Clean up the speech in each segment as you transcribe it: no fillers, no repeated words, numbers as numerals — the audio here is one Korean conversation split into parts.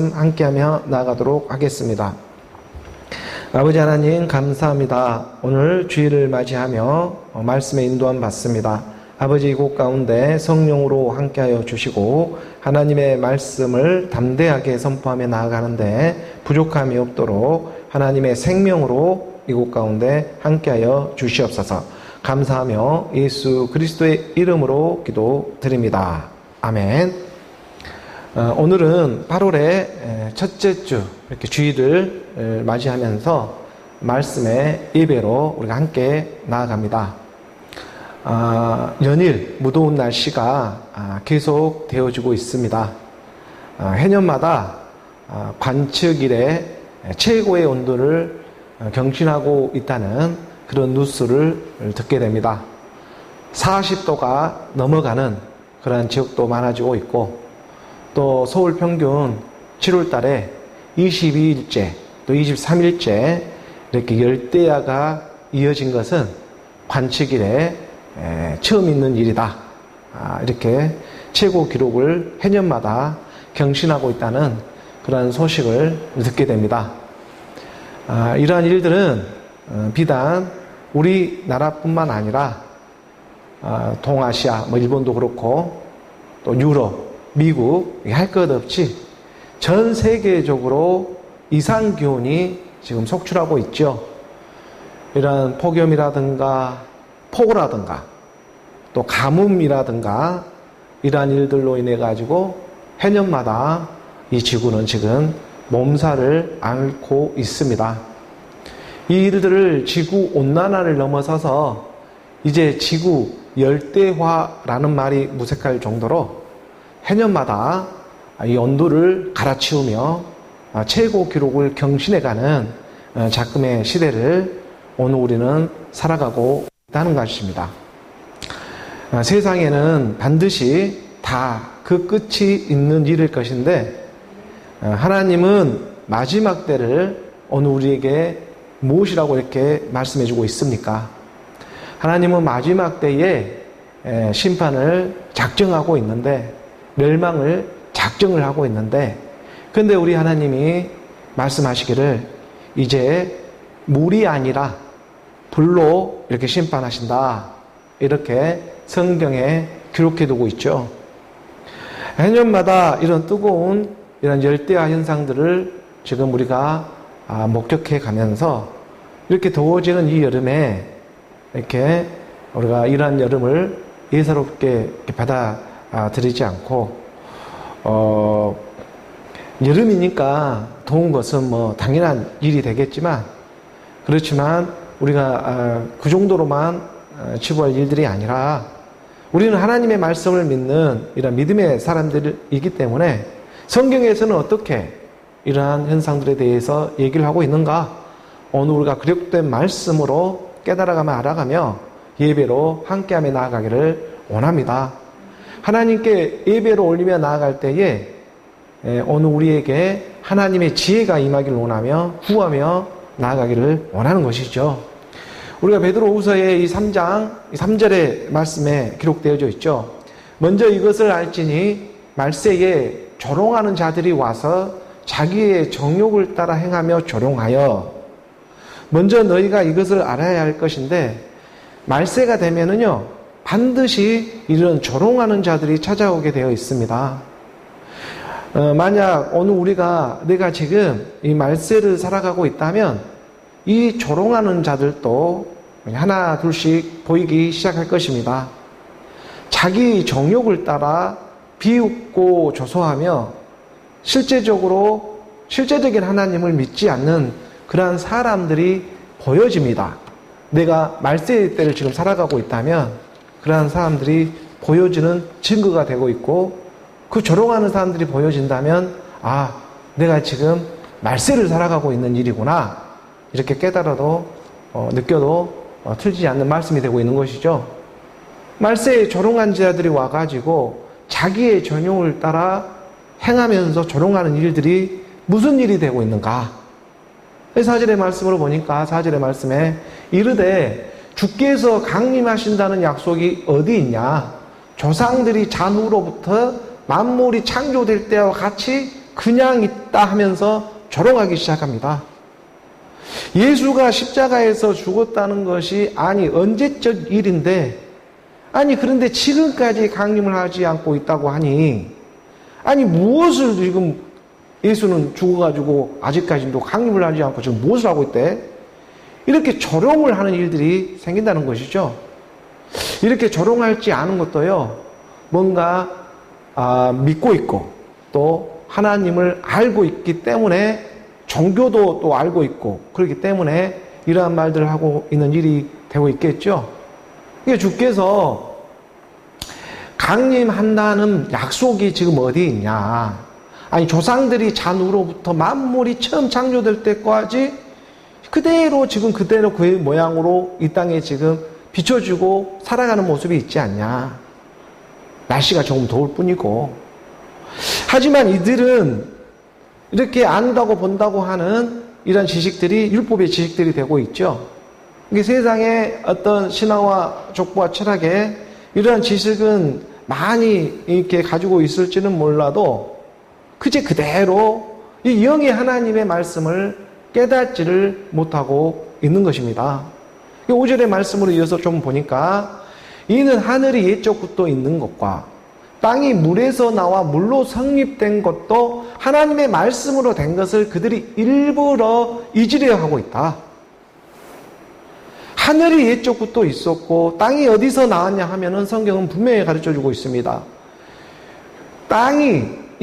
함께하며 나아가도록 하겠습니다. 아버지 하나님 감사합니다. 오늘 주일을 맞이하며 말씀의 인도함 받습니다. 아버지 이곳 가운데 성령으로 함께하여 주시고 하나님의 말씀을 담대하게 선포하며 나아가는데 부족함이 없도록 하나님의 생명으로 이곳 가운데 함께하여 주시옵소서. 감사하며 예수 그리스도의 이름으로 기도드립니다. 아멘. 오늘은 8월의 첫째 주 이렇게 주일을 맞이하면서 말씀의 예배로 우리가 함께 나아갑니다. 연일 무더운 날씨가 계속 되어지고 있습니다. 해년마다 관측일에 최고의 온도를 경신하고 있다는 그런 뉴스를 듣게 됩니다. 40도가 넘어가는 그런 지역도 많아지고 있고, 또 서울 평균 7월 달에 22일째 또 23일째 이렇게 열대야가 이어진 것은 관측일에 처음 있는 일이다. 이렇게 최고 기록을 해년마다 경신하고 있다는 그런 소식을 듣게 됩니다. 이러한 일들은 비단 우리나라뿐만 아니라 동아시아, 일본도 그렇고 또 유럽, 미국 할 것 없이 전 세계적으로 이상 기온이 지금 속출하고 있죠. 이런 폭염이라든가 폭우라든가 또 가뭄이라든가 이러한 일들로 인해 가지고 해년마다 이 지구는 지금 몸살을 앓고 있습니다. 이 일들을 지구 온난화를 넘어서서 이제 지구 열대화라는 말이 무색할 정도로 해년마다 이 온도를 갈아치우며 최고 기록을 경신해가는 작금의 시대를 오늘 우리는 살아가고 있다는 것입니다. 세상에는 반드시 다 그 끝이 있는 일일 것인데 하나님은 마지막 때를 오늘 우리에게 무엇이라고 이렇게 말씀해 주고 있습니까? 하나님은 마지막 때에 심판을 작정하고 있는데, 멸망을 작정을 하고 있는데, 근데 우리 하나님이 말씀하시기를 이제 물이 아니라 불로 이렇게 심판하신다. 이렇게 성경에 기록해 두고 있죠. 해년마다 이런 뜨거운 이런 열대야 현상들을 지금 우리가 목격해 가면서 이렇게 더워지는 이 여름에 이렇게 우리가 이러한 여름을 예사롭게 받아들이지 않고 여름이니까 더운 것은 당연한 일이 되겠지만, 그렇지만 우리가 그 정도로만 치부할 일들이 아니라 우리는 하나님의 말씀을 믿는 이런 믿음의 사람들이기 때문에 성경에서는 어떻게 이러한 현상들에 대해서 얘기를 하고 있는가, 오늘 우리가 기록된 말씀으로 깨달아가며 알아가며 예배로 함께하며 나아가기를 원합니다. 하나님께 예배로 올리며 나아갈 때에 오늘 우리에게 하나님의 지혜가 임하기를 원하며 구하며 나아가기를 원하는 것이죠. 우리가 베드로후서의 이 3장 3절의 말씀에 기록되어져 있죠. 먼저 이것을 알지니 말세에 조롱하는 자들이 와서 자기의 정욕을 따라 행하며 조롱하여. 먼저 너희가 이것을 알아야 할 것인데, 말세가 되면은요 반드시 이런 조롱하는 자들이 찾아오게 되어 있습니다. 만약 오늘 내가 지금 이 말세를 살아가고 있다면 이 조롱하는 자들도 하나 둘씩 보이기 시작할 것입니다. 자기 정욕을 따라 비웃고 조소하며 실제적인 하나님을 믿지 않는 그러한 사람들이 보여집니다. 내가 말세의 때를 지금 살아가고 있다면 그러한 사람들이 보여지는 증거가 되고 있고, 그 조롱하는 사람들이 보여진다면 내가 지금 말세를 살아가고 있는 일이구나, 이렇게 깨달아도 느껴도 틀리지 않는 말씀이 되고 있는 것이죠. 말세에 조롱한 자들이 와가지고 자기의 전용을 따라 행하면서 조롱하는 일들이 무슨 일이 되고 있는가? 4절의 말씀으로 보니까 4절의 말씀에 이르되 주께서 강림하신다는 약속이 어디 있냐? 조상들이 잔후로부터 만물이 창조될 때와 같이 그냥 있다 하면서 조롱하기 시작합니다. 예수가 십자가에서 죽었다는 것이 언제적 일인데, 그런데 지금까지 강림을 하지 않고 있다고 하니, 무엇을 지금 예수는 죽어가지고 아직까지도 강림을 하지 않고 지금 무엇을 하고 있대? 이렇게 조롱을 하는 일들이 생긴다는 것이죠. 이렇게 조롱할지 않은 것도요, 뭔가 믿고 있고 또 하나님을 알고 있기 때문에, 종교도 또 알고 있고 그렇기 때문에 이러한 말들을 하고 있는 일이 되고 있겠죠. 이게 주께서 강림한다는 약속이 지금 어디 있냐? 조상들이 잔으로부터 만물이 처음 창조될 때까지 그대로 그의 모양으로 이 땅에 지금 비춰주고 살아가는 모습이 있지 않냐? 날씨가 조금 더울 뿐이고. 하지만 이들은 이렇게 안다고 본다고 하는 이런 지식들이 율법의 지식들이 되고 있죠. 이게 세상의 어떤 신화와 족보와 철학에 이러한 지식은 많이 이렇게 가지고 있을지는 몰라도 그대로 이 영의 하나님의 말씀을 깨닫지를 못하고 있는 것입니다. 5절의 말씀으로 이어서 좀 보니까, 이는 하늘이 옛적부터 있는 것과 땅이 물에서 나와 물로 성립된 것도 하나님의 말씀으로 된 것을 그들이 일부러 잊으려 하고 있다. 하늘이 옛적부터 있었고 땅이 어디서 나왔냐 하면은 성경은 분명히 가르쳐주고 있습니다.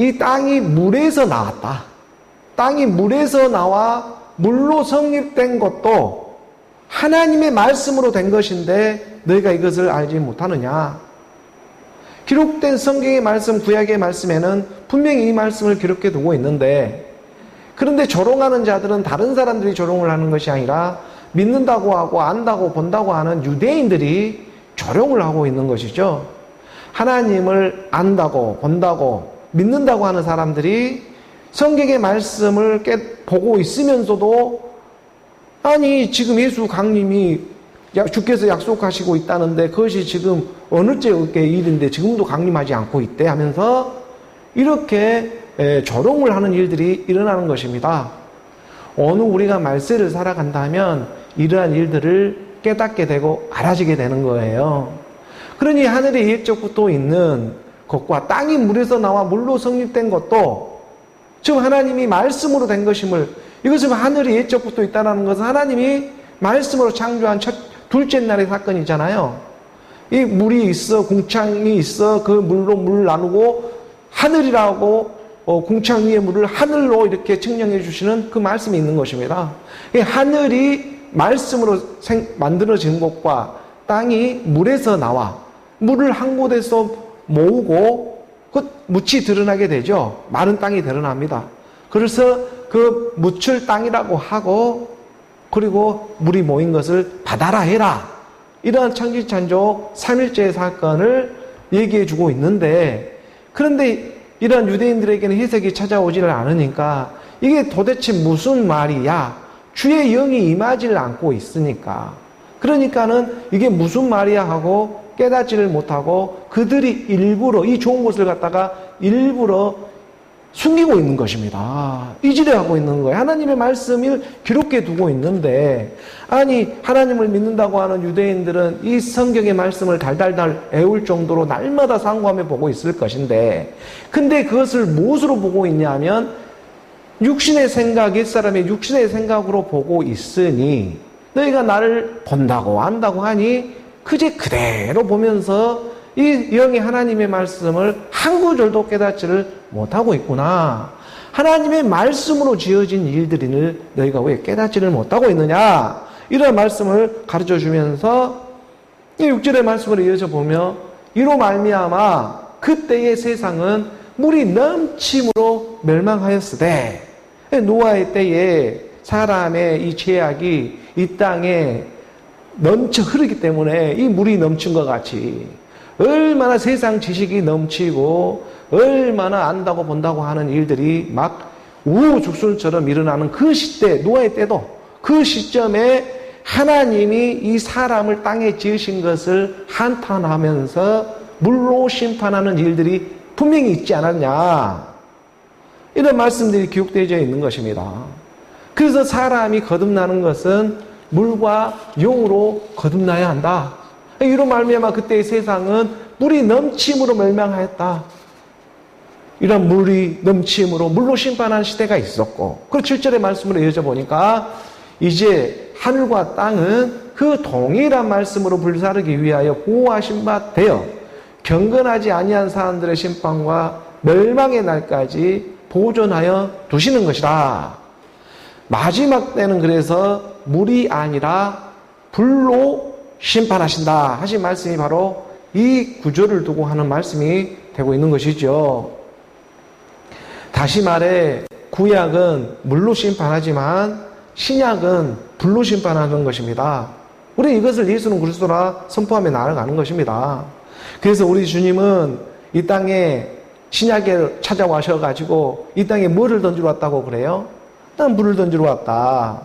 이 땅이 물에서 나왔다. 땅이 물에서 나와 물로 성립된 것도 하나님의 말씀으로 된 것인데 너희가 이것을 알지 못하느냐? 기록된 성경의 말씀, 구약의 말씀에는 분명히 이 말씀을 기록해 두고 있는데, 그런데 조롱하는 자들은 다른 사람들이 조롱을 하는 것이 아니라 믿는다고 하고 안다고 본다고 하는 유대인들이 조롱을 하고 있는 것이죠. 하나님을 안다고 본다고 믿는다고 하는 사람들이 성경의 말씀을 보고 있으면서도 지금 예수 강림이 주께서 약속하시고 있다는데 그것이 지금 어느 때의 일인데 지금도 강림하지 않고 있대 하면서 이렇게 조롱을 하는 일들이 일어나는 것입니다. 어느 우리가 말세를 살아간다면 이러한 일들을 깨닫게 되고 알아지게 되는 거예요. 그러니 하늘의 옛적부터 있는 것과 땅이 물에서 나와 물로 성립된 것도 지금 하나님이 말씀으로 된 것임을, 이것은 하늘이 옛적부터 있다는 것은 하나님이 말씀으로 창조한 둘째 날의 사건이잖아요. 이 물이 있어, 궁창이 있어, 그 물로 물 나누고 하늘이라고 궁창 위의 물을 하늘로 이렇게 증명해 주시는 그 말씀이 있는 것입니다. 이 하늘이 말씀으로 만들어진 것과 땅이 물에서 나와 물을 한 곳에서 모으고 그 묻이 드러나게 되죠. 마른 땅이 드러납니다. 그래서 그 묻을 땅이라고 하고, 그리고 물이 모인 것을 바다라 해라. 이런 천지창조 3일째 사건을 얘기해 주고 있는데, 그런데 이런 유대인들에게는 해석이 찾아오지를 않으니까 이게 도대체 무슨 말이야? 주의 영이 임하지를 않고 있으니까. 그러니까는 이게 무슨 말이야 하고 깨닫지를 못하고 그들이 일부러 이 좋은 것을 갖다가 일부러 숨기고 있는 것입니다. 잊으려 하고 있는 거예요. 하나님의 말씀을 기록해 두고 있는데, 하나님을 믿는다고 하는 유대인들은 이 성경의 말씀을 달달달 애울 정도로 날마다 상고하며 보고 있을 것인데, 근데 그것을 무엇으로 보고 있냐면 육신의 생각, 옛사람의 육신의 생각으로 보고 있으니, 너희가 나를 본다고 안다고 하니 그대로 보면서 이 영의 하나님의 말씀을 한 구절도 깨닫지를 못하고 있구나. 하나님의 말씀으로 지어진 일들을 너희가 왜 깨닫지를 못하고 있느냐. 이런 말씀을 가르쳐주면서 이 6절의 말씀을 이어져 보며, 이로 말미암아 그때의 세상은 물이 넘침으로 멸망하였으되, 노아의 때에 사람의 이 죄악이 이 땅에 넘쳐 흐르기 때문에 이 물이 넘친 것 같이 얼마나 세상 지식이 넘치고 얼마나 안다고 본다고 하는 일들이 막 우후죽순처럼 일어나는 그 시대, 노아의 때도 그 시점에 하나님이 이 사람을 땅에 지으신 것을 한탄하면서 물로 심판하는 일들이 분명히 있지 않았냐. 이런 말씀들이 기록되어 있는 것입니다. 그래서 사람이 거듭나는 것은 물과 영으로 거듭나야 한다. 이로 말미암아 그때의 세상은 물이 넘침으로 멸망하였다. 이런 물이 넘침으로 물로 심판하는 시대가 있었고, 그 7절의 말씀으로 이어져 보니까 이제 하늘과 땅은 그 동일한 말씀으로 불사르기 위하여 보호하신 바 되어 경건하지 아니한 사람들의 심판과 멸망의 날까지 보존하여 두시는 것이다. 마지막 때는 그래서 물이 아니라 불로 심판하신다 하신 말씀이 바로 이 구절을 두고 하는 말씀이 되고 있는 것이죠. 다시 말해 구약은 물로 심판하지만 신약은 불로 심판하는 것입니다. 우리 이것을 예수는 그리스도라 선포하며 나아가는 것입니다. 그래서 우리 주님은 이 땅에 신약에 찾아와셔가지고 이 땅에 뭐를 던지러 왔다고 그래요? 난 물을 던지러 왔다.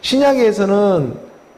신약에서는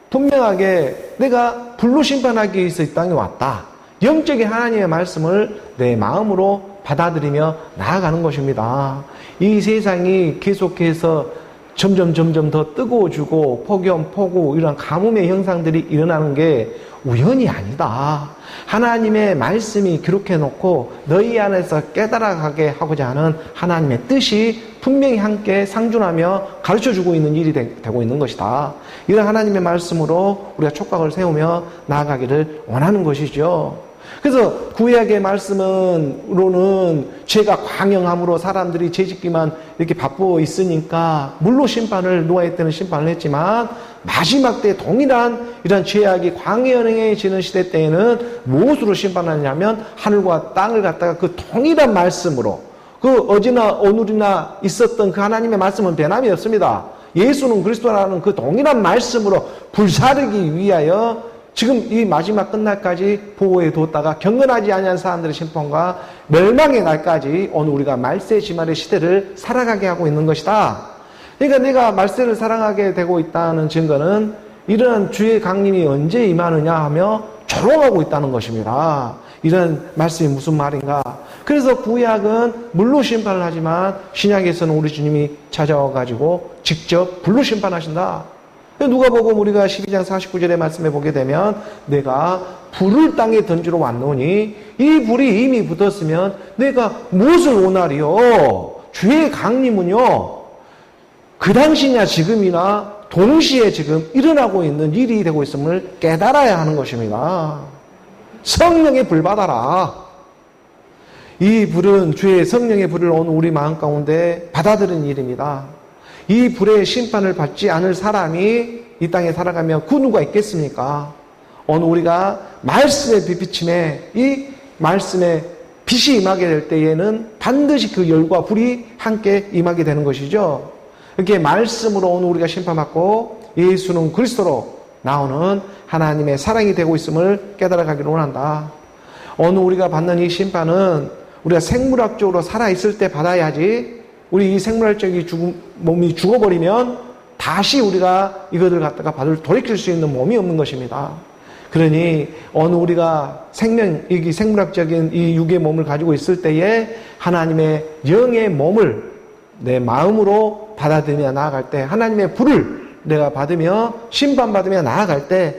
분명하게 내가 불로 심판하기 위해서 이 땅에 왔다. 영적인 하나님의 말씀을 내 마음으로 받아들이며 나아가는 것입니다. 이 세상이 계속해서 점점 더 뜨거워지고 폭염, 폭우 이런 가뭄의 현상들이 일어나는 게 우연이 아니다. 하나님의 말씀이 기록해놓고 너희 안에서 깨달아가게 하고자 하는 하나님의 뜻이 분명히 함께 상존하며 가르쳐주고 있는 일이 되고 있는 것이다. 이런 하나님의 말씀으로 우리가 촉각을 세우며 나아가기를 원하는 것이죠. 그래서 구약의 말씀으로는 죄가 광영함으로 사람들이 죄짓기만 이렇게 바쁘 있으니까 물로 심판을, 노아의 때는 심판을 했지만 마지막 때 동일한 이런 죄악이 광영해지는 시대 때에는 무엇으로 심판하냐면 하늘과 땅을 갖다가 그 동일한 말씀으로, 그 어제나 오늘이나 있었던 그 하나님의 말씀은 변함이 없습니다. 예수는 그리스도라는 그 동일한 말씀으로 불사르기 위하여 지금 이 마지막 끝날까지 보호해 뒀다가 경건하지 아니한 사람들의 심판과 멸망의 날까지 오늘 우리가 말세 지말의 시대를 살아가게 하고 있는 것이다. 그러니까 내가 말세를 살아가게 되고 있다는 증거는 이런 주의 강림이 언제 임하느냐 하며 조롱하고 있다는 것입니다. 이런 말씀이 무슨 말인가? 그래서 구약은 물로 심판을 하지만 신약에서는 우리 주님이 찾아와가지고 직접 불로 심판하신다. 누가복음 우리가 12장 49절의 말씀에 보게 되면 내가 불을 땅에 던지러 왔노니 이 불이 이미 붙었으면 내가 무엇을 원하리요? 주의 강림은요, 그 당시나 지금이나 동시에 지금 일어나고 있는 일이 되고 있음을 깨달아야 하는 것입니다. 성령의 불 받아라. 이 불은 주의 성령의 불을 오늘 우리 마음 가운데 받아들이는 일입니다. 이 불의 심판을 받지 않을 사람이 이 땅에 살아가면 그 누가 있겠습니까? 오늘 우리가 말씀의 빛비침에 이 말씀의 빛이 임하게 될 때에는 반드시 그 열과 불이 함께 임하게 되는 것이죠. 이렇게 말씀으로 오늘 우리가 심판받고 예수는 그리스도로 나오는 하나님의 사랑이 되고 있음을 깨달아가기를 원한다. 오늘 우리가 받는 이 심판은 우리가 생물학적으로 살아있을 때 받아야지, 우리 이 생물학적인 몸이 죽어버리면 다시 우리가 이것을 갖다가 돌이킬 수 있는 몸이 없는 것입니다. 그러니 어느 우리가 이 생물학적인 이 육의 몸을 가지고 있을 때에 하나님의 영의 몸을 내 마음으로 받아들이며 나아갈 때, 하나님의 불을 내가 받으며 심판받으며 나아갈 때,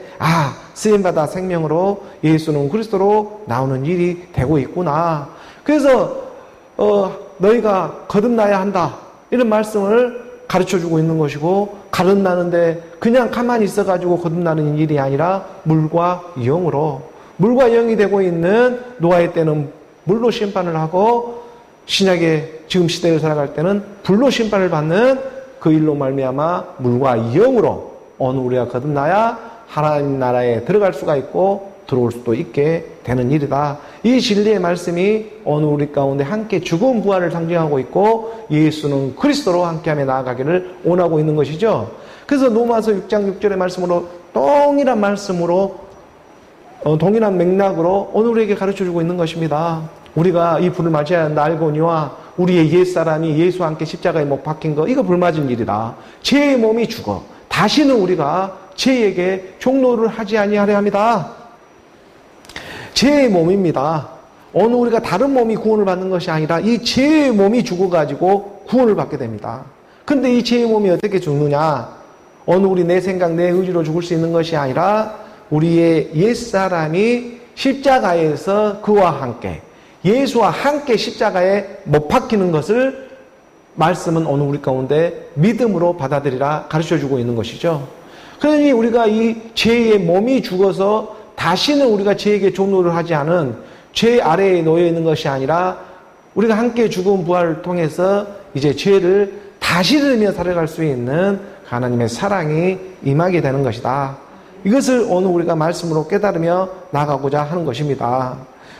쓰임받아 생명으로 예수는 그리스도로 나오는 일이 되고 있구나. 그래서 너희가 거듭나야 한다, 이런 말씀을 가르쳐주고 있는 것이고, 거듭나는데 그냥 가만히 있어가지고 거듭나는 일이 아니라 물과 영으로, 물과 영이 되고 있는 노아의 때는 물로 심판을 하고 신약의 지금 시대를 살아갈 때는 불로 심판을 받는 그 일로 말미암아 물과 영으로 오늘 우리가 거듭나야 하나님 나라에 들어갈 수가 있고 들어올 수도 있게 되는 일이다. 이 진리의 말씀이 오늘 우리 가운데 함께 죽음 부활을 상징하고 있고 예수는 그리스도로 함께하며 나아가기를 원하고 있는 것이죠. 그래서 로마서 6장 6절의 말씀으로 동일한 말씀으로 동일한 맥락으로 오늘 우리에게 가르쳐주고 있는 것입니다. 우리가 이 불을 맞아야 한다 알거니와 우리의 옛사람이 예수와 함께 십자가에 못 박힌 거, 이거 불맞은 일이다. 죄의 몸이 죽어 다시는 우리가 죄에게 종노를 하지 아니하려 합니다. 죄의 몸입니다. 오늘 우리가 다른 몸이 구원을 받는 것이 아니라 이 죄의 몸이 죽어가지고 구원을 받게 됩니다. 근데 이 죄의 몸이 어떻게 죽느냐? 어느 우리 내 생각, 내 의지로 죽을 수 있는 것이 아니라 우리의 옛사람이 십자가에서 그와 함께, 예수와 함께 십자가에 못 박히는 것을 말씀은 오늘 우리 가운데 믿음으로 받아들이라 가르쳐주고 있는 것이죠. 그러니 우리가 이 죄의 몸이 죽어서 다시는 우리가 죄에게 종노를 하지 않은 죄 아래에 놓여 있는 것이 아니라 우리가 함께 죽은 부활을 통해서 이제 죄를 다스리며 살아갈 수 있는 하나님의 사랑이 임하게 되는 것이다. 이것을 오늘 우리가 말씀으로 깨달으며 나가고자 하는 것입니다.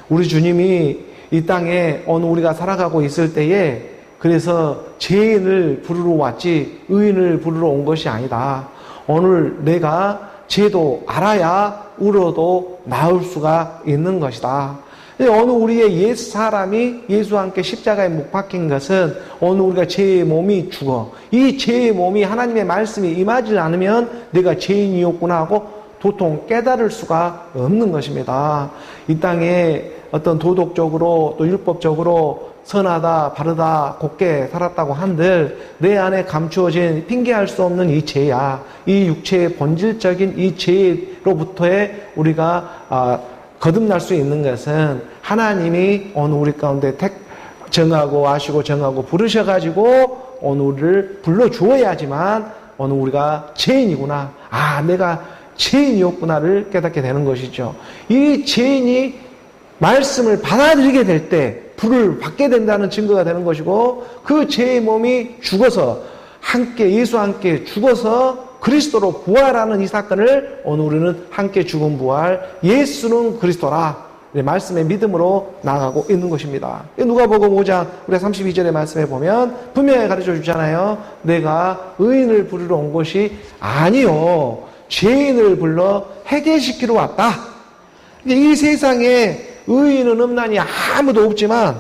우리 주님이 이 땅에 오늘 우리가 살아가고 있을 때에 그래서 죄인을 부르러 왔지 의인을 부르러 온 것이 아니다. 오늘 내가 죄도 알아야 울어도 나을 수가 있는 것이다. 오늘 우리의 옛 사람이 예수와 함께 십자가에 못 박힌 것은 오늘 우리가 죄의 몸이 죽어. 이 죄의 몸이 하나님의 말씀이 임하지 않으면 내가 죄인이었구나 하고 도통 깨달을 수가 없는 것입니다. 이 땅에 어떤 도덕적으로 또 율법적으로 선하다, 바르다, 곱게 살았다고 한들 내 안에 감추어진 핑계할 수 없는 이 죄야. 이 육체의 본질적인 이 죄로부터의 우리가 거듭날 수 있는 것은 하나님이 오늘 우리 가운데 정하고 아시고 정하고 부르셔가지고 오늘 우리를 불러주어야지만 오늘 우리가 죄인이구나. 내가 죄인이었구나를 깨닫게 되는 것이죠. 이 죄인이 말씀을 받아들이게 될 때 불을 받게 된다는 증거가 되는 것이고 그 죄의 몸이 죽어서 함께 예수와 함께 죽어서 그리스도로 부활하는 이 사건을 오늘 우리는 함께 죽은 부활 예수는 그리스도라 말씀의 믿음으로 나아가고 있는 것입니다. 누가복음 5장 우리가 32절의 말씀에 보면 분명히 가르쳐 주잖아요. 내가 의인을 부르러 온 것이 아니요 죄인을 불러 해결시키러 왔다. 이 세상에 의인은 없나니 아무도 없지만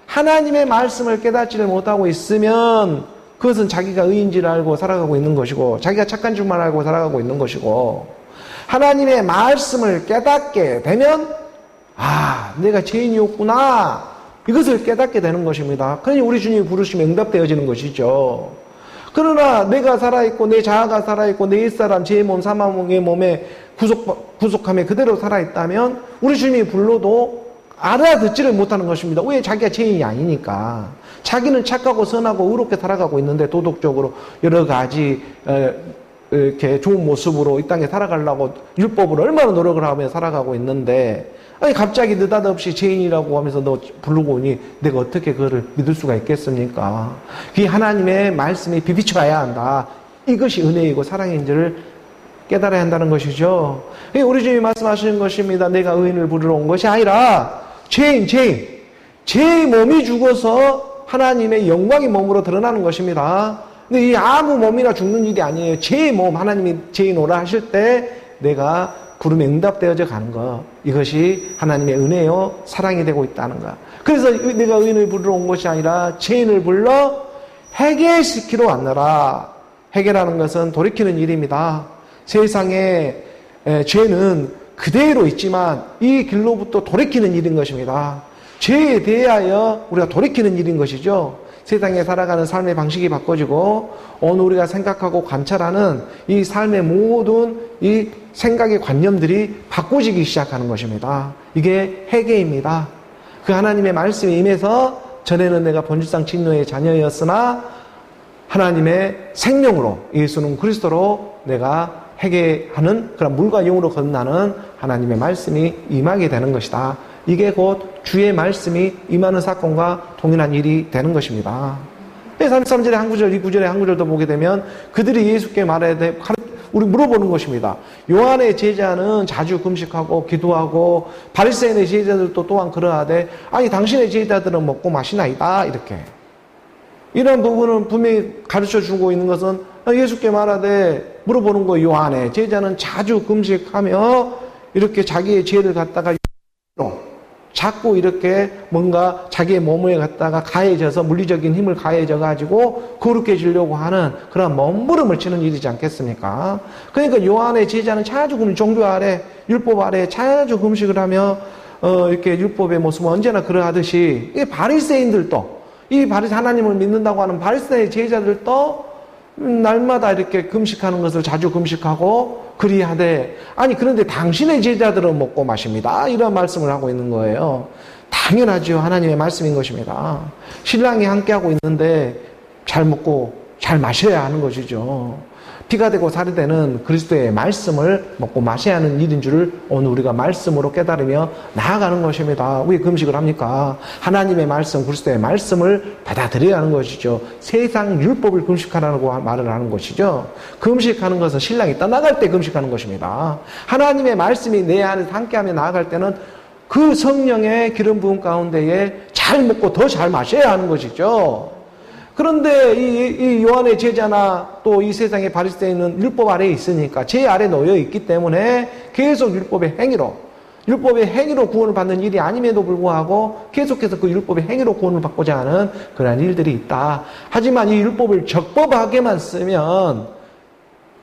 하나님의 말씀을 깨닫지를 못하고 있으면 그것은 자기가 의인지를 알고 살아가고 있는 것이고 자기가 착한 줄만 알고 살아가고 있는 것이고 하나님의 말씀을 깨닫게 되면 내가 죄인이었구나 이것을 깨닫게 되는 것입니다. 그러니 우리 주님이 부르시면 응답되어지는 것이죠. 그러나 내가 살아있고 내 자아가 살아있고 내 옛사람 죄의 몸 사망의 몸에 구속함에 그대로 살아있다면 우리 주님이 불러도 알아듣지를 못하는 것입니다. 왜? 자기가 죄인이 아니니까. 자기는 착하고 선하고 의롭게 살아가고 있는데 도덕적으로 여러 가지 이렇게 좋은 모습으로 이 땅에 살아가려고 율법으로 얼마나 노력을 하며 살아가고 있는데 갑자기 느닷없이 죄인이라고 하면서 너 부르고 오니 내가 어떻게 그거를 믿을 수가 있겠습니까? 이 하나님의 말씀이 비비쳐야 한다. 이것이 은혜이고 사랑인지를 깨달아야 한다는 것이죠. 우리 주님이 말씀하시는 것입니다. 내가 의인을 부르러 온 것이 아니라 죄의 몸이 죽어서 하나님의 영광이 몸으로 드러나는 것입니다. 근데 이 아무 몸이나 죽는 일이 아니에요. 죄의 몸, 하나님이 죄인 오라 하실 때 내가 부름에 응답되어져 가는 것. 이것이 하나님의 은혜요 사랑이 되고 있다는 것. 그래서 내가 의인을 부르러 온 것이 아니라 죄인을 불러 해결시키러 왔노라. 해결하는 것은 돌이키는 일입니다. 세상에 죄는 그대로 있지만 이 길로부터 돌이키는 일인 것입니다. 죄에 대하여 우리가 돌이키는 일인 것이죠. 세상에 살아가는 삶의 방식이 바꿔지고 오늘 우리가 생각하고 관찰하는 이 삶의 모든 이 생각의 관념들이 바꿔지기 시작하는 것입니다. 이게 회개입니다. 그 하나님의 말씀에 임해서 전에는 내가 본질상 진노의 자녀였으나 하나님의 생명으로 예수는 그리스도로 내가 회개하는 그런 물과 영으로 건너는 하나님의 말씀이 임하게 되는 것이다. 이게 곧 주의 말씀이 임하는 사건과 동일한 일이 되는 것입니다. 33절의 한 구절, 이 구절의 한 구절도 보게 되면 그들이 예수께 말해야 돼. 우리 물어보는 것입니다. 요한의 제자는 자주 금식하고 기도하고 바리새인의 제자들도 또한 그러하되 아니 당신의 제자들은 먹고 마시나이다 이렇게 이런 부분은 분명히 가르쳐주고 있는 것은 예수께 말하되 물어보는 거 요한의 제자는 자주 금식하며 이렇게 자기의 죄를 갖다가 자꾸 이렇게 뭔가 자기의 몸에 갖다가 가해져서 물리적인 힘을 가해져 가지고 거룩해지려고 하는 그런 몸부림을 치는 일이지 않겠습니까? 그러니까 요한의 제자는 자주 종교 아래 율법 아래 자주 금식을 하며 이렇게 율법의 모습은 언제나 그러하듯이 이 바리새인들도 이 하나님을 믿는다고 하는 바리새의 제자들도 날마다 이렇게 금식하는 것을 자주 금식하고 그리하되, 아니 그런데 당신의 제자들은 먹고 마십니다, 이런 말씀을 하고 있는 거예요. 당연하죠. 하나님의 말씀인 것입니다. 신랑이 함께하고 있는데 잘 먹고 잘 마셔야 하는 것이죠. 피가 되고 살이 되는 그리스도의 말씀을 먹고 마셔야 하는 일인 줄을 오늘 우리가 말씀으로 깨달으며 나아가는 것입니다. 왜 금식을 합니까? 하나님의 말씀, 그리스도의 말씀을 받아들여야 하는 것이죠. 세상 율법을 금식하라고 말을 하는 것이죠. 금식하는 것은 신랑이 떠나갈 때 금식하는 것입니다. 하나님의 말씀이 내 안에서 함께하며 나아갈 때는 그 성령의 기름 부음 가운데에 잘 먹고 더 잘 마셔야 하는 것이죠. 그런데 이 요한의 제자나 또 이 세상의 바리새인은 율법 아래에 있으니까, 제 아래 놓여 있기 때문에 계속 율법의 행위로 구원을 받는 일이 아님에도 불구하고 계속해서 그 율법의 행위로 구원을 받고자 하는 그러한 일들이 있다. 하지만 이 율법을 적법하게만 쓰면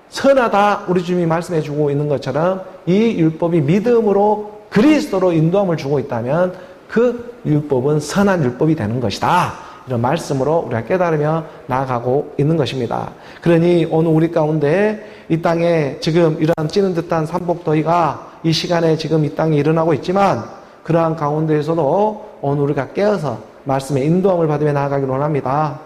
선하다, 우리 주님이 말씀해 주고 있는 것처럼 이 율법이 믿음으로 그리스도로 인도함을 주고 있다면 그 율법은 선한 율법이 되는 것이다. 이런 말씀으로 우리가 깨달으며 나아가고 있는 것입니다. 그러니 오늘 우리 가운데 이 땅에 지금 이러한 찌는 듯한 삼복더위가 이 시간에 지금 이 땅에 일어나고 있지만, 그러한 가운데에서도 오늘 우리가 깨어서 말씀의 인도함을 받으며 나아가기를 원합니다.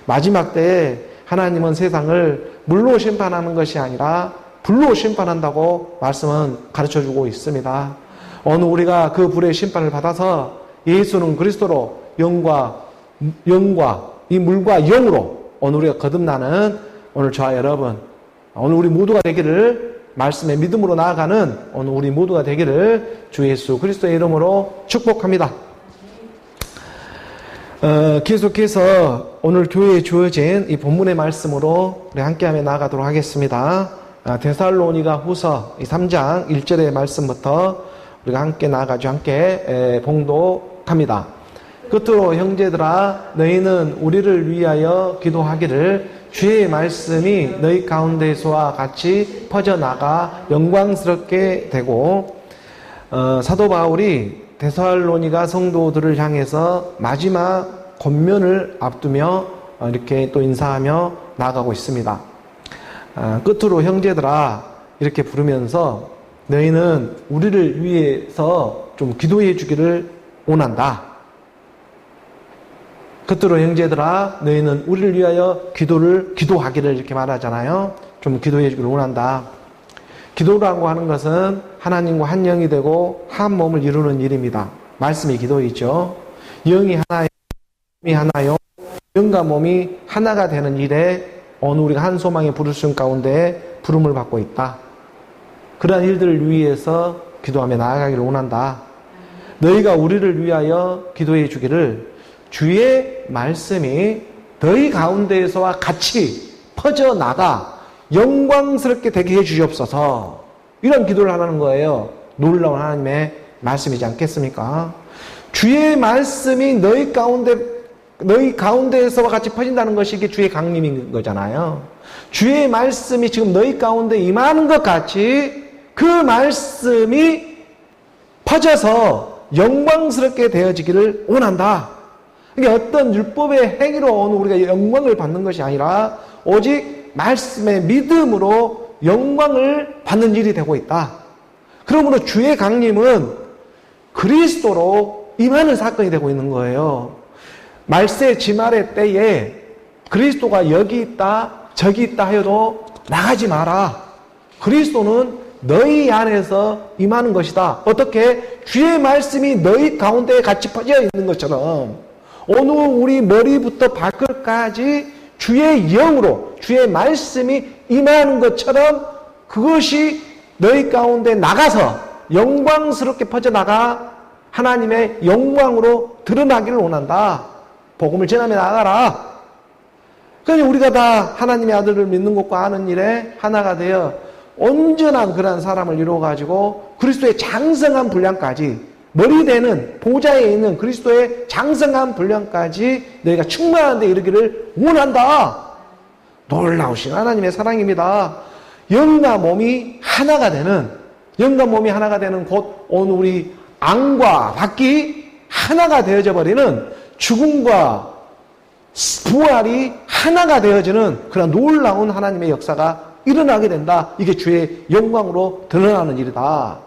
마지막 때에 하나님은 세상을 물로 심판하는 것이 아니라 불로 심판한다고 말씀은 가르쳐주고 있습니다. 오늘 우리가 그 불의 심판을 받아서 예수는 그리스도로 영과 이 물과 영으로 오늘 우리가 거듭나는 오늘 저와 여러분, 오늘 우리 모두가 되기를, 말씀의 믿음으로 나아가는 오늘 우리 모두가 되기를 주 예수 그리스도의 이름으로 축복합니다. 계속해서 오늘 교회에 주어진 이 본문의 말씀으로 우리 함께하며 나아가도록 하겠습니다. 데살로니가 후서 3장 1절의 말씀부터 우리가 함께 나아가죠. 함께 봉독합니다. 끝으로 형제들아, 너희는 우리를 위하여 기도하기를, 주의 말씀이 너희 가운데서와 같이 퍼져나가 영광스럽게 되고. 사도 바울이 데살로니가 성도들을 향해서 마지막 권면을 앞두며 이렇게 또 인사하며 나아가고 있습니다. 끝으로 형제들아 이렇게 부르면서 너희는 우리를 위해서 좀 기도해 주기를 원한다. 끝으로 형제들아 너희는 우리를 위하여 기도하기를 이렇게 말하잖아요. 좀 기도해 주기를 원한다. 기도라고 하는 것은 하나님과 한 영이 되고 한 몸을 이루는 일입니다. 말씀이 기도이죠. 영이 하나요, 몸이 하나요. 영과 몸이 하나가 되는 일에 오늘 우리가 한 소망의 부르심 가운데 부름을 받고 있다. 그러한 일들을 위해서 기도하며 나아가기를 원한다. 너희가 우리를 위하여 기도해 주기를, 주의 말씀이 너희 가운데에서와 같이 퍼져나가 영광스럽게 되게 해주시옵소서. 이런 기도를 하라는 거예요. 놀라운 하나님의 말씀이지 않겠습니까? 주의 말씀이 너희 가운데에서와 같이 퍼진다는 것이 이게 주의 강림인 거잖아요. 주의 말씀이 지금 너희 가운데 임하는 것 같이 그 말씀이 퍼져서 영광스럽게 되어지기를 원한다. 이게 어떤 율법의 행위로 오늘 우리가 영광을 받는 것이 아니라 오직 말씀의 믿음으로 영광을 받는 일이 되고 있다. 그러므로 주의 강림은 그리스도로 임하는 사건이 되고 있는 거예요. 말세 지말의 때에 그리스도가 여기 있다 저기 있다 하여도 나가지 마라. 그리스도는 너희 안에서 임하는 것이다. 어떻게? 주의 말씀이 너희 가운데에 같이 퍼져 있는 것처럼 오늘 우리 머리부터 발끝까지 주의 영으로 주의 말씀이 임하는 것처럼 그것이 너희 가운데 나가서 영광스럽게 퍼져나가 하나님의 영광으로 드러나기를 원한다. 복음을 전하며 나가라. 그러니 우리가 다 하나님의 아들을 믿는 것과 아는 일에 하나가 되어 온전한 그러한 사람을 이루어가지고 그리스도의 장성한 분량까지, 머리 되는 보좌에 있는 그리스도의 장성한 분량까지 너희가 충만한 데 이르기를 원한다. 놀라우신 하나님의 사랑입니다. 영과 몸이 하나가 되는, 곧 오늘 우리 안과 밖이 하나가 되어져 버리는 죽음과 부활이 하나가 되어지는 그런 놀라운 하나님의 역사가 일어나게 된다. 이게 주의 영광으로 드러나는 일이다.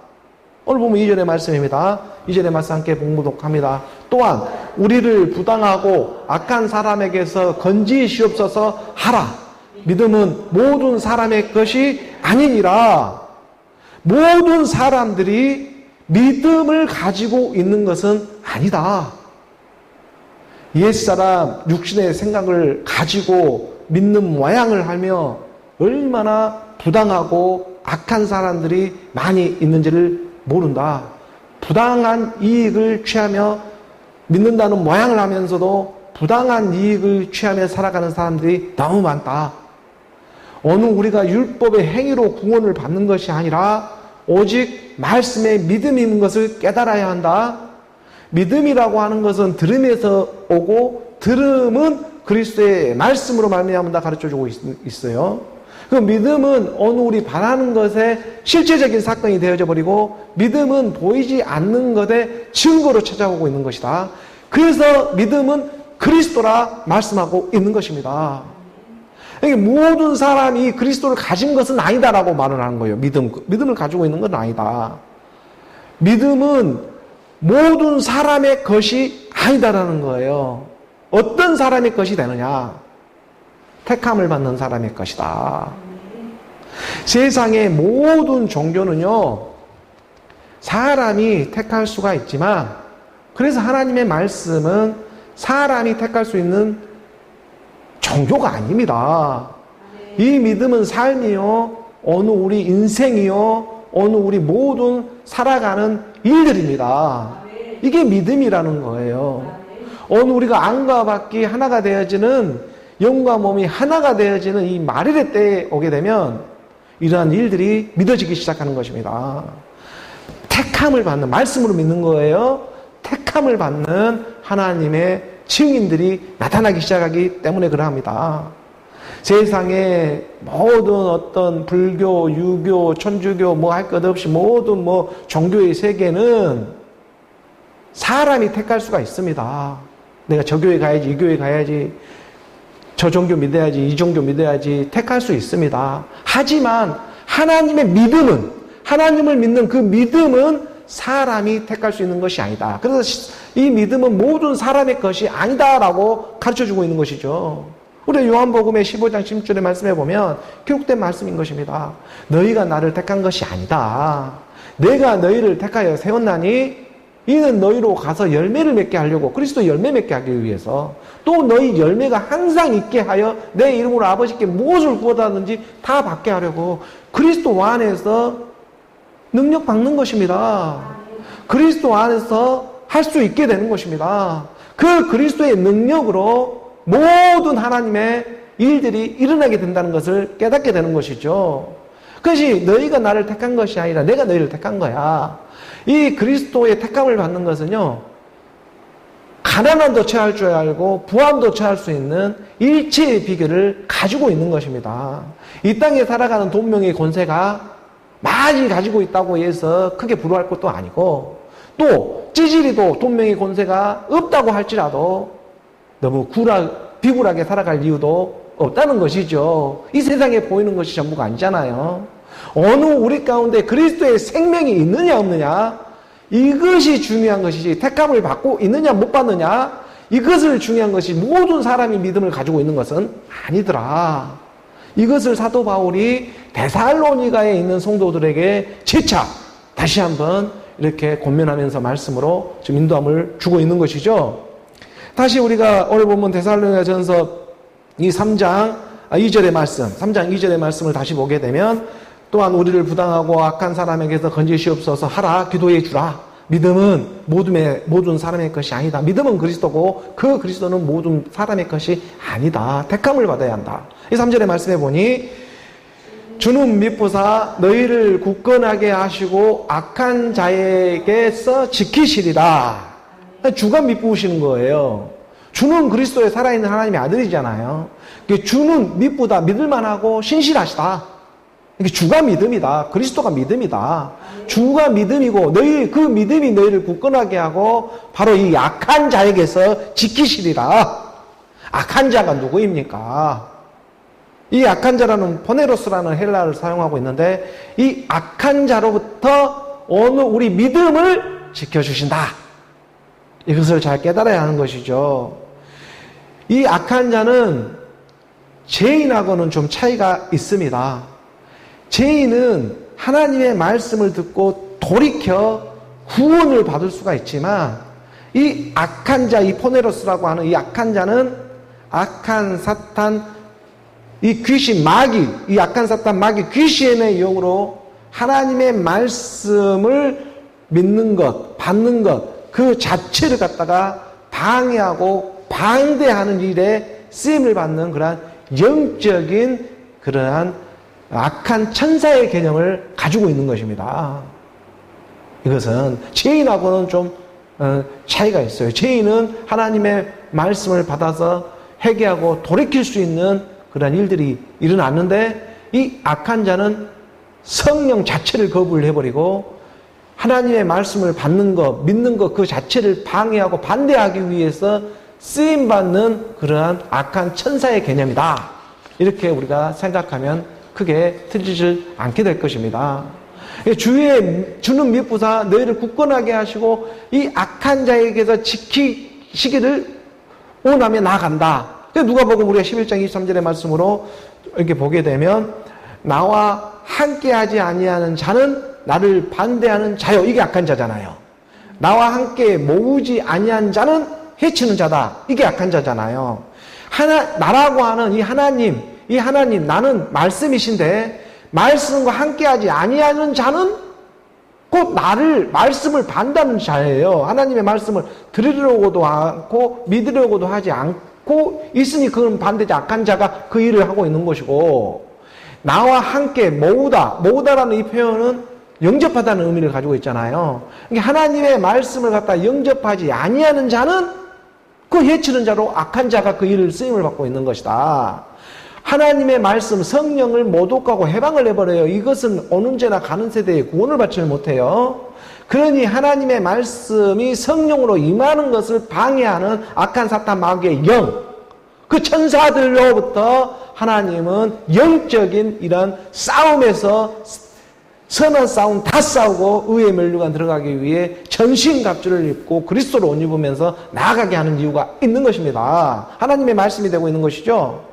오늘 보면 2절의 말씀입니다. 2절의 말씀 함께 봉독합니다. 또한 우리를 부당하고 악한 사람에게서 건지시옵소서 하라. 믿음은 모든 사람의 것이 아니니라. 모든 사람들이 믿음을 가지고 있는 것은 아니다. 옛사람 육신의 생각을 가지고 믿는 모양을 하며 얼마나 부당하고 악한 사람들이 많이 있는지를 모른다. 부당한 이익을 취하며 믿는다는 모양을 하면서도 부당한 이익을 취하며 살아가는 사람들이 너무 많다. 어느 우리가 율법의 행위로 구원을 받는 것이 아니라 오직 말씀의 믿음이 있는 것을 깨달아야 한다. 믿음이라고 하는 것은 들음에서 오고 들음은 그리스도의 말씀으로 말미암는다 가르쳐주고 있어요. 그 믿음은 어느 우리 바라는 것에 실제적인 사건이 되어져 버리고 믿음은 보이지 않는 것의 증거로 찾아오고 있는 것이다. 그래서 믿음은 그리스도라 말씀하고 있는 것입니다. 모든 사람이 그리스도를 가진 것은 아니다라고 말을 하는 거예요. 믿음을 가지고 있는 건 아니다. 믿음은 모든 사람의 것이 아니다라는 거예요. 어떤 사람의 것이 되느냐? 택함을 받는 사람의 것이다. 세상의 모든 종교는요, 사람이 택할 수가 있지만, 그래서 하나님의 말씀은 사람이 택할 수 있는 종교가 아닙니다. 이 믿음은 삶이요, 어느 우리 인생이요, 어느 우리 모든 살아가는 일들입니다. 이게 믿음이라는 거예요. 어느 우리가 안과 밖이 하나가 되어지는, 영과 몸이 하나가 되어지는 이 마리레 때에 오게 되면 이러한 일들이 믿어지기 시작하는 것입니다. 택함을 받는, 말씀으로 믿는 거예요. 택함을 받는 하나님의 증인들이 나타나기 시작하기 때문에 그러합니다. 세상에 모든 어떤 불교, 유교, 천주교 뭐 할 것 없이 모든 종교의 세계는 사람이 택할 수가 있습니다. 내가 저 교회 가야지, 이 교회 가야지, 저 종교 믿어야지, 이 종교 믿어야지 택할 수 있습니다. 하지만 하나님의 믿음은, 하나님을 믿는 그 믿음은 사람이 택할 수 있는 것이 아니다. 그래서 이 믿음은 모든 사람의 것이 아니다라고 가르쳐주고 있는 것이죠. 우리 요한복음의 15장 16절의 말씀에 보면 기록된 말씀인 것입니다. 너희가 나를 택한 것이 아니다. 내가 너희를 택하여 세웠나니 이는 너희로 가서 열매를 맺게 하려고, 그리스도 열매 맺게 하기 위해서, 또 너희 열매가 항상 있게 하여 내 이름으로 아버지께 무엇을 구하든지 다 받게 하려고 그리스도 안에서 능력 받는 것입니다. 그리스도 안에서 할 수 있게 되는 것입니다. 그 그리스도의 능력으로 모든 하나님의 일들이 일어나게 된다는 것을 깨닫게 되는 것이죠. 그것이 너희가 나를 택한 것이 아니라 내가 너희를 택한 거야. 이 그리스도의 택함을 받는 것은요, 가난함도 처할 줄 알고 부함도 처할 수 있는 일체의 비결을 가지고 있는 것입니다. 이 땅에 살아가는 돈명의 권세가 많이 가지고 있다고 해서 크게 부러워할 것도 아니고, 또 찌질이도 돈명의 권세가 없다고 할지라도 너무 비굴하게 살아갈 이유도 없다는 것이죠. 이 세상에 보이는 것이 전부가 아니잖아요. 어느 우리 가운데 그리스도의 생명이 있느냐 없느냐, 이것이 중요한 것이지 택함을 받고 있느냐 못 받느냐, 이것을 중요한 것이 모든 사람이 믿음을 가지고 있는 것은 아니더라. 이것을 사도 바울이 데살로니가에 있는 성도들에게 재차 다시 한번 이렇게 권면하면서 말씀으로 지금 인도함을 주고 있는 것이죠. 다시 우리가 오늘 보면 데살로니가전서 이 3장 2절의 말씀, 3장 2절의 말씀을 다시 보게 되면, 또한 우리를 부당하고 악한 사람에게서 건지시옵소서 하라, 기도해 주라. 믿음은 모든 사람의 것이 아니다. 믿음은 그리스도고 그 그리스도는 모든 사람의 것이 아니다. 택함을 받아야 한다. 이 3절의 말씀에 보니 주는 미쁘사 너희를 굳건하게 하시고 악한 자에게서 지키시리라. 주가 미쁘시는 거예요. 주는 그리스도의 살아있는 하나님의 아들이잖아요. 주는 미쁘다, 믿을만하고 신실하시다. 주가 믿음이다. 그리스도가 믿음이다. 주가 믿음이고 그 믿음이 너희를 굳건하게 하고 바로 이 약한 자에게서 지키시리라. 악한 자가 누구입니까? 이 악한 자라는 포네로스라는 헬라어를 사용하고 있는데 이 악한 자로부터 어느 우리 믿음을 지켜주신다. 이것을 잘 깨달아야 하는 것이죠. 이 악한 자는 죄인하고는 좀 차이가 있습니다. 죄인은 하나님의 말씀을 듣고 돌이켜 구원을 받을 수가 있지만 이 악한 자, 이 포네로스라고 하는 이 악한 자는 악한 사탄, 이 귀신, 마귀, 이 악한 사탄, 마귀, 귀신의 영으로 하나님의 말씀을 믿는 것, 받는 것, 그 자체를 갖다가 방해하고 방대하는 일에 쓰임을 받는 그러한 영적인 그러한 악한 천사의 개념을 가지고 있는 것입니다. 이것은 죄인하고는 좀 차이가 있어요. 죄인은 하나님의 말씀을 받아서 회개하고 돌이킬 수 있는 그런 일들이 일어났는데 이 악한 자는 성령 자체를 거부를 해버리고 하나님의 말씀을 받는 것, 믿는 것 그 자체를 방해하고 반대하기 위해서 쓰임받는 그러한 악한 천사의 개념이다. 이렇게 우리가 생각하면 크게 틀리지 않게 될 것입니다. 주는 미쁘사 너희를 굳건하게 하시고 이 악한 자에게서 지키시기를 원하며 나아간다. 누가복음 우리가 11장 23절의 말씀으로 이렇게 보게 되면 나와 함께하지 아니하는 자는 나를 반대하는 자요. 이게 악한 자잖아요. 나와 함께 모으지 아니한 자는 해치는 자다. 이게 악한 자잖아요. 나라고 하는 이 하나님, 나는 말씀이신데 말씀과 함께하지 아니하는 자는 곧 말씀을 반대하는 자예요. 하나님의 말씀을 들으려고도 않고 믿으려고도 하지 않고 있으니 그건 반대자 악한 자가 그 일을 하고 있는 것이고 나와 함께 모으다라는 이 표현은 영접하다는 의미를 가지고 있잖아요. 그러니까 하나님의 말씀을 갖다 영접하지 아니하는 자는 그 해치는 자로 악한 자가 그 일을 쓰임을 받고 있는 것이다. 하나님의 말씀, 성령을 모독하고 해방을 해버려요. 이것은 어느 죄나 가는 세대에 구원을 받지를 못해요. 그러니 하나님의 말씀이 성령으로 임하는 것을 방해하는 악한 사탄 마귀의 영, 그 천사들로부터 하나님은 영적인 이런 싸움에서 선한 싸움 다 싸우고 의의 멸류관 들어가기 위해 전신갑주를 입고 그리스도로 옷 입으면서 나아가게 하는 이유가 있는 것입니다. 하나님의 말씀이 되고 있는 것이죠.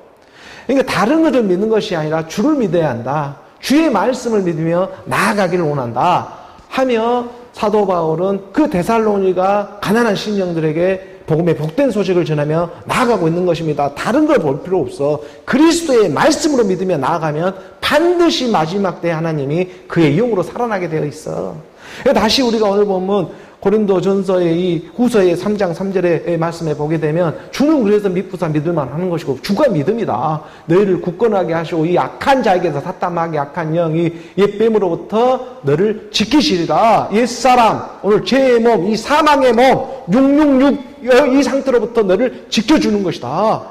그러니까 다른 것을 믿는 것이 아니라 주를 믿어야 한다. 주의 말씀을 믿으며 나아가기를 원한다 하며 사도 바울은 그 데살로니가 가난한 신령들에게 복음의 복된 소식을 전하며 나아가고 있는 것입니다. 다른 걸 볼 필요 없어. 그리스도의 말씀으로 믿으며 나아가면 반드시 마지막 때 하나님이 그의 영으로 살아나게 되어 있어. 다시 우리가 오늘 보면 고린도전서의 이 후서의 3장 3절의 말씀에 보게 되면 주는 그래서 미쁘사 믿을만 하는 것이고 주가 믿음이다. 너희를 굳건하게 하시고 이 악한 자에게서 사탄마귀 악한 영이 옛뱀으로부터 너를 지키시리라. 옛사람 오늘 죄의 몸, 이 사망의 몸 666 이 상태로부터 너를 지켜주는 것이다.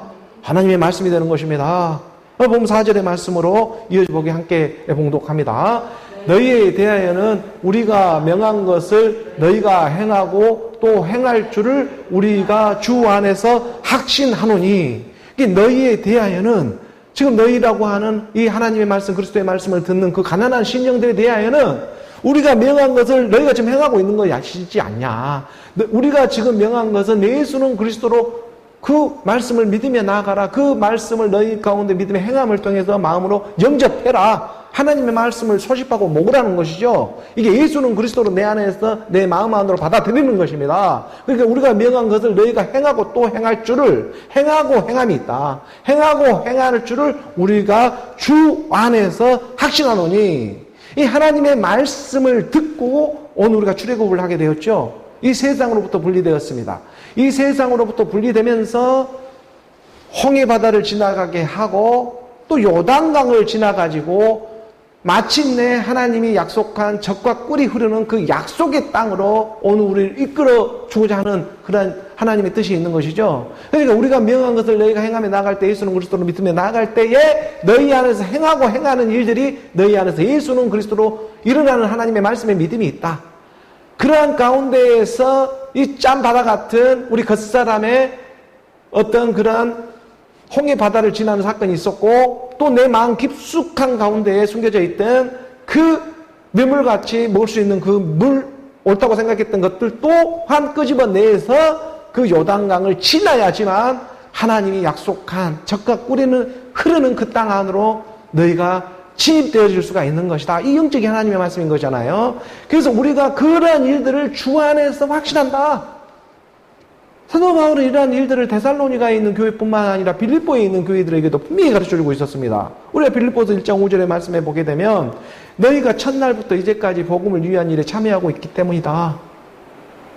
하나님의 말씀이 되는 것입니다. 보면 4절의 말씀으로 이어보기 함께 봉독합니다. 너희에 대하여는 우리가 명한 것을 너희가 행하고 또 행할 줄을 우리가 주 안에서 확신하노니. 너희에 대하여는 지금 너희라고 하는 이 하나님의 말씀 그리스도의 말씀을 듣는 그 가난한 신령들에 대하여는 우리가 명한 것을 너희가 지금 행하고 있는 거 아시지 않냐. 우리가 지금 명한 것은 예수는 그리스도로 그 말씀을 믿으며 나아가라. 그 말씀을 너희 가운데 믿음의 행함을 통해서 마음으로 영접해라. 하나님의 말씀을 소식하고 먹으라는 것이죠. 이게 예수는 그리스도로 내 안에서 내 마음 안으로 받아들이는 것입니다. 그러니까 우리가 명한 것을 너희가 행하고 또 행할 줄을 행하고 행함이 있다. 행하고 행할 줄을 우리가 주 안에서 확신하노니 이 하나님의 말씀을 듣고 오늘 우리가 출애굽을 하게 되었죠. 이 세상으로부터 분리되었습니다. 이 세상으로부터 분리되면서 홍해 바다를 지나가게 하고 또 요단강을 지나가지고 마침내 하나님이 약속한 젖과 꿀이 흐르는 그 약속의 땅으로 오늘 우리를 이끌어 주고자 하는 그런 하나님의 뜻이 있는 것이죠. 그러니까 우리가 명한 것을 너희가 행하며 나아갈 때 예수는 그리스도로 믿으며 나아갈 때에 너희 안에서 행하고 행하는 일들이 너희 안에서 예수는 그리스도로 일어나는 하나님의 말씀의 믿음이 있다. 그러한 가운데에서 이 짠바다 같은 우리 겉사람의 어떤 그러한 홍해 바다를 지나는 사건이 있었고 또 내 마음 깊숙한 가운데에 숨겨져 있던 그 매물같이 먹을 수 있는 그 물, 옳다고 생각했던 것들 또한 끄집어내서 그 요단강을 지나야지만 하나님이 약속한 적과 꿀에는 흐르는 그 땅 안으로 너희가 침입되어질 수가 있는 것이다. 이 영적인 하나님의 말씀인 거잖아요. 그래서 우리가 그러한 일들을 주 안에서 확신한다. 사도 바울은 이러한 일들을 데살로니가에 있는 교회뿐만 아니라 빌립보에 있는 교회들에게도 분명히 가르쳐주고 있었습니다. 우리가 빌립보서 1장 5절의 말씀에 보게 되면 너희가 첫날부터 이제까지 복음을 위한 일에 참여하고 있기 때문이다.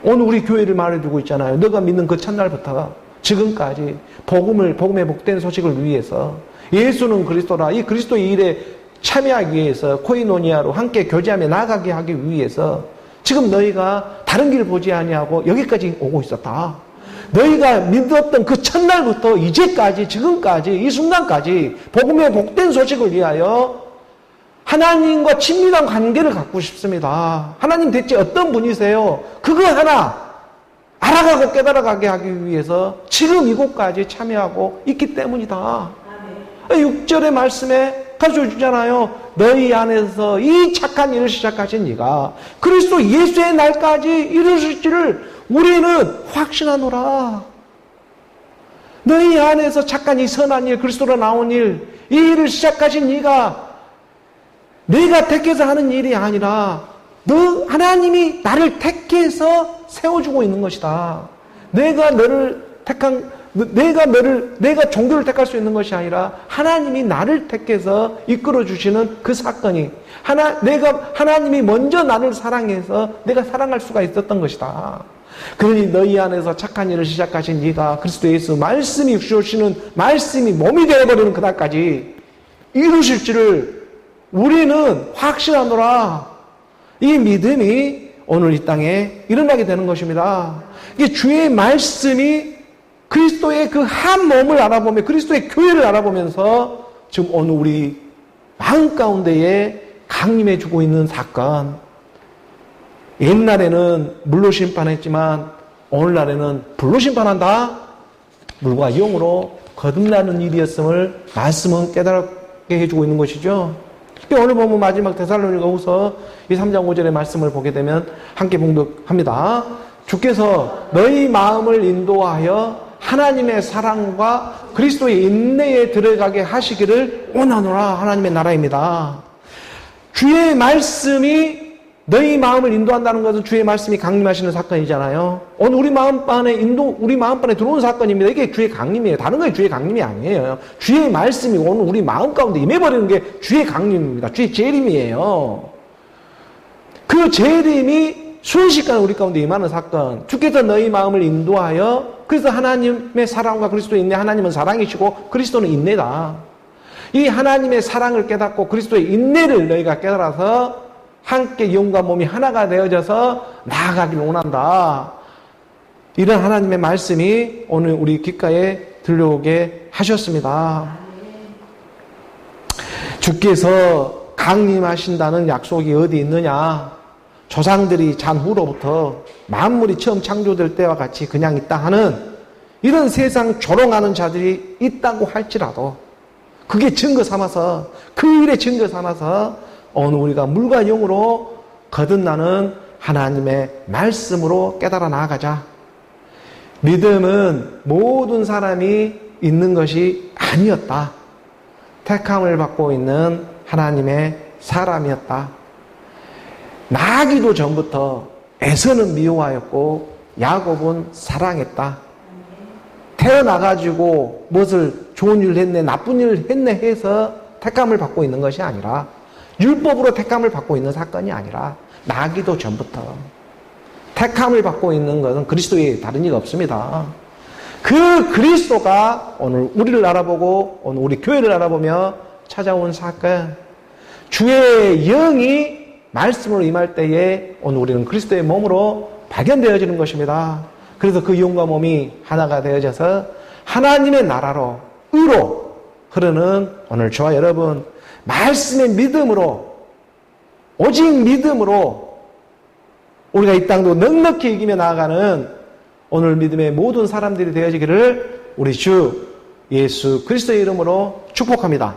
오늘 우리 교회를 말해주고 있잖아요. 너가 믿는 그 첫날부터 지금까지 복음의 복된 소식을 위해서 예수는 그리스도라, 이 그리스도의 일에 참여하기 위해서 코이노니아로 함께 교제하며 나아가게 하기 위해서 지금 너희가 다른 길 보지 아니하고 여기까지 오고 있었다. 너희가 믿었던 그 첫날부터 이제까지, 지금까지, 이 순간까지 복음의 복된 소식을 위하여 하나님과 친밀한 관계를 갖고 싶습니다. 하나님 대체 어떤 분이세요? 그거 하나 알아가고 깨달아가게 하기 위해서 지금 이곳까지 참여하고 있기 때문이다. 6절의 말씀에 가르쳐 주잖아요. 너희 안에서 이 착한 일을 시작하신 이가 그리스도 예수의 날까지 이루실지를 우리는 확신하노라. 너희 안에서 착한 이 선한 일, 그리스도로 나온 일, 이 일을 시작하신 이가 내가 택해서 하는 일이 아니라 하나님이 나를 택해서 세워주고 있는 것이다. 내가 종교를 택할 수 있는 것이 아니라 하나님이 나를 택해서 이끌어 주시는 그 사건이 하나님이 먼저 나를 사랑해서 내가 사랑할 수가 있었던 것이다. 그러니 너희 안에서 착한 일을 시작하신 이가 그리스도 예수 말씀이 주시는 말씀이 몸이 되어버리는 그날까지 이루실 줄을 우리는 확신하노라. 이 믿음이 오늘 이 땅에 일어나게 되는 것입니다. 이게 주의 말씀이 그리스도의 그 한 몸을 알아보며 그리스도의 교회를 알아보면서 지금 오늘 우리 마음 가운데에 강림해 주고 있는 사건. 옛날에는 물로 심판했지만 오늘날에는 불로 심판한다. 물과 영으로 거듭나는 일이었음을 말씀은 깨닫게 해주고 있는 것이죠. 오늘 보면 마지막 데살로니가후서 3장 5절의 말씀을 보게 되면 함께 봉독합니다. 주께서 너희 마음을 인도하여 하나님의 사랑과 그리스도의 인내에 들어가게 하시기를 원하노라. 하나님의 나라입니다. 주의 말씀이 너희 마음을 인도한다는 것은 주의 말씀이 강림하시는 사건이잖아요. 오늘 우리 마음판에 들어온 사건입니다. 이게 주의 강림이에요. 다른 게 주의 강림이 아니에요. 주의 말씀이 오늘 우리 마음 가운데 임해버리는 게 주의 강림입니다. 주의 재림이에요. 그 재림이 순식간에 우리 가운데 임하는 사건. 주께서 너희 마음을 인도하여 그래서 하나님의 사랑과 그리스도의 인내, 하나님은 사랑이시고 그리스도는 인내다. 이 하나님의 사랑을 깨닫고 그리스도의 인내를 너희가 깨달아서 함께 영과 몸이 하나가 되어져서 나아가기를 원한다. 이런 하나님의 말씀이 오늘 우리 귓가에 들려오게 하셨습니다. 주께서 강림하신다는 약속이 어디 있느냐? 조상들이 잔 후로부터 만물이 처음 창조될 때와 같이 그냥 있다 하는 이런 세상 조롱하는 자들이 있다고 할지라도 그게 증거 삼아서 그 일의 증거 삼아서 오늘 우리가 물과 영으로 거듭나는 하나님의 말씀으로 깨달아 나아가자. 믿음은 모든 사람이 있는 것이 아니었다. 택함을 받고 있는 하나님의 사람이었다. 나기도 전부터 에서는 미워하였고 야곱은 사랑했다. 태어나가지고 무엇을 좋은 일을 했네, 나쁜 일을 했네 해서 택함을 받고 있는 것이 아니라 율법으로 택함을 받고 있는 사건이 아니라 나기도 전부터 택함을 받고 있는 것은 그리스도에 다른 이가 없습니다. 그 그리스도가 오늘 우리를 알아보고 오늘 우리 교회를 알아보며 찾아온 사건. 주의 영이 말씀으로 임할 때에 오늘 우리는 그리스도의 몸으로 발견되어지는 것입니다. 그래서 그 영과 몸이 하나가 되어져서 하나님의 나라로 의로 흐르는 오늘 저와 여러분 말씀의 믿음으로 오직 믿음으로 우리가 이 땅도 넉넉히 이기며 나아가는 오늘 믿음의 모든 사람들이 되어지기를 우리 주 예수 그리스도의 이름으로 축복합니다.